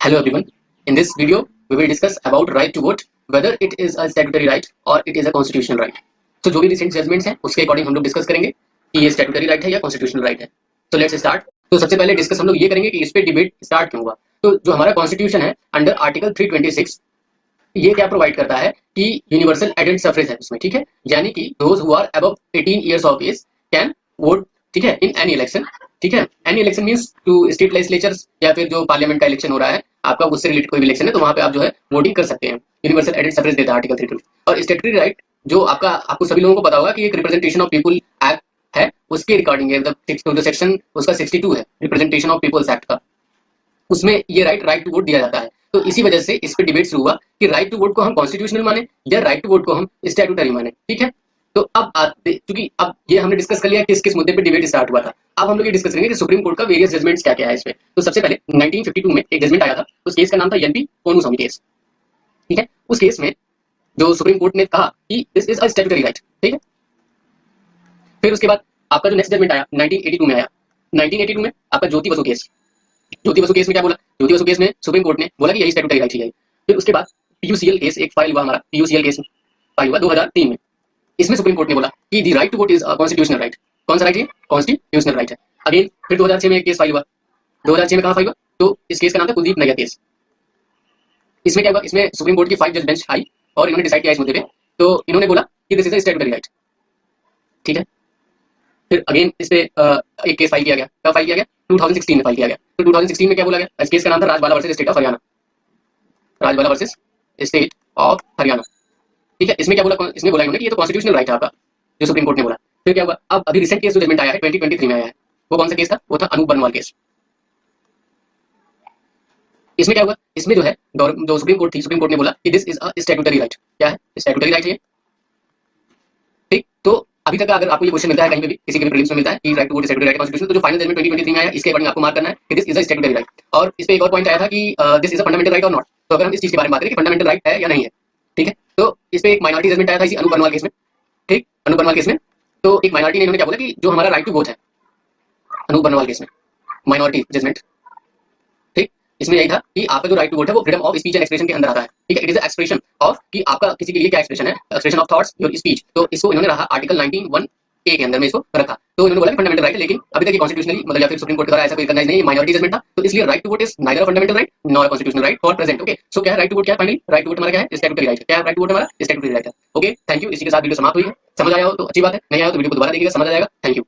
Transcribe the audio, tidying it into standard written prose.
Hello everyone. In this video, we will discuss about right to vote, whether it is a statutory right or it is a constitutional right. तो जो भी recent judgements हैं उसके according हम लोग discuss करेंगे कि ये स्टैट्यूटरी राइट है या कॉन्स्टिट्यूशनल राइट है. तो लेट्स स्टार्ट. तो सबसे पहले डिस्कस हम लोग ये करेंगे कि इस पे डिबेट स्टार्ट क्यों हुआ. तो जो हमारा कॉन्स्टिट्यूशन है अंडर आर्टिकल 326 ये क्या प्रोवाइड करता है कि यूनिवर्सल एडल्ट सफरेज है उसमें, ठीक है, यानी कि those who are above 18 years of age can vote, ठीक है, इन एनी इलेक्शन. ठीक है, any election means to state legislatures या फिर जो पार्लियामेंट का इलेक्शन हो रहा है आपका उससे रिलेटेड कोई भी इलेक्शन है तो वहां पे आप जो है वोटिंग कर सकते हैं. यूनिवर्सल एडल्ट सफरेज देता है आर्टिकल 320. और स्टेटरी राइट जो आपको सभी लोगों को पता होगा कि एक रिप्रेजेंटेशन ऑफ पीपल एक्ट है उसके रिगार्डिंग है. जो सेक्शन उसका 62 है रिप्रेजेंटेशन ऑफ पीपल्स एक्ट का, उसमें ये राइट टू वोट दिया जाता है. तो इसी वजह से इस पे डिबेट शुरू हुआ कि राइट टू वोट को हम कॉन्स्टिट्यूशनल माने या राइट टू वोट को हम स्टैट्यूटरी माने. ठीक है, तो अब क्योंकि अब ये हमने डिस्कस कर लिया किस किस मुद्दे पे डिबेट स्टार्ट हुआ था. अब हम लोग ये डिस्कस करेंगे कि सुप्रीम कोर्ट का वेरियस जजमेंट्स क्या क्या है इसमें. तो सबसे पहले 1952 में एक जजमेंट आया था, उस केस का नाम था एनपी कोनुस्वामी केस. ठीक है, उस केस में जो सुप्रीम कोर्ट ने कहा कि this is a statutory right. ठीक है, फिर उसके बाद आपका जो नेक्स्ट जजमेंट आया 1982 में आया. 1982 में आपका ज्योति बसु केस. ज्योति बसु केस में क्या बोला? ज्योति बसु केस में सुप्रीम कोर्ट ने बोला कि यही स्टैट्यूटरी राइट है. फिर उसके बाद पीयूसीएल केस एक फाइल हुआ, हमारा पीयूसीएल केस फाइल हुआ 2003 में. इसमें सुप्रीम कोर्ट ने बोला कि the right to vote is constitutional right. कौन सा राइट है? कॉन्स्टिट्यूशनल राइट है. अगेन फिर 2006 में एक केस फाइल हुआ. 2006 में कहां फाइल हुआ? तो इस केस का नाम था कुलदीप नैयर केस. इसमें क्या हुआ? इसमें सुप्रीम कोर्ट की 5 जज बेंच आई और इन्होंने डिसाइड किया इस मुद्दे पे. तो इन्होंने बोला कि this is a statutory right. ठीक है, फिर अगेन इस पे एक केस फाइल किया गया. कब फाइल किया गया? 2016 में फाइल किया गया. तो 2016 में क्या बोला गया? इस केस का नाम था Rajbala versus state of Haryana. Rajbala versus state of Haryana. ठीक है, इसमें क्या बोला? इसमें बोला इन्होंने कि ये तो कॉन्स्टिट्यूशनल राइट है आपका, जो सुप्रीम कोर्ट ने बोला. फिर क्या हुआ? अब अभी रिसेंट केस जो जजमेंट आया है 2023 में आया है, वो कौन सा केस था? वो था अनूप बनवाल केस. इसमें क्या हुआ? इसमें जो है जो सुप्रीम कोर्ट थी, सुप्रीम कोर्ट ने बोला कि this is a statutory right. क्या है? स्टैट्यूटरी राइट है. ठीक, तो अभी तक अगर आपको ये क्वेश्चन मिलता है कहीं पे भी किसी के भी प्रीलिम्स में मिलता है कि right to vote statutory right constitution, तो जो फाइनल जजमेंट 2023 में आया इसके अकॉर्डिंग आपको मार्क करना है कि this is a statutory right. और इस पे एक और पॉइंट आया था कि this is a fundamental right और नॉट. तो अगर हम इस चीज के बारे में बात करें कि फंडामेंटल राइट है या नहीं है, ठीक है, तो इस पे एक माइनॉरिटी जजमेंट आया था इसी अनूप बनवाल केस में. ठीक, अनूप बनवाल केस में तो एक माइनॉरिटी ने इन्होंने क्या बोला कि जो हमारा राइट टू वोट है अनूप बनवाल केस में माइनॉरिटी जजमेंट. ठीक, इसमें यही था कि आपका जो राइट टू वोट है वो freedom of speech and expression के अंदर आता है. ठीक है, इट इज एक्सप्रेशन ऑफ कि आपका किसी के लिए क्या एक्सप्रेशन है, expression of thoughts your speech. तो इसको इन्होंने रहा आर्टिकल 19(1) ए के अंदर में इसको रखा. तो इन्होंने बोला कि फंडामेंटल राइट है, लेकिन अभी तक ये कॉन्स्टिट्यूशनली मतलब या फिर सुप्रीम कोर्ट द्वारा ऐसा कोई रिकॉग्नाइज नहीं है, माइनॉरिटी जजमेंट था. तो इसलिए right to vote is neither fundamental right nor constitutional right for present. Okay, so क्या है राइट टू वोट? क्या है फाइनली? राइट टू वोट हमारा क्या है? स्टैट्यूटरी राइट है. क्या है राइट टू वोट हमारा? स्टैट्यूटरी राइट है. Okay, thank you. इसी के साथ वीडियो समाप्त हुई है. समझ आया हो तो अच्छी बात है, नहीं आया हो तो वीडियो को दोबारा देखिएगा, समझ आ जाएगा. Thank you.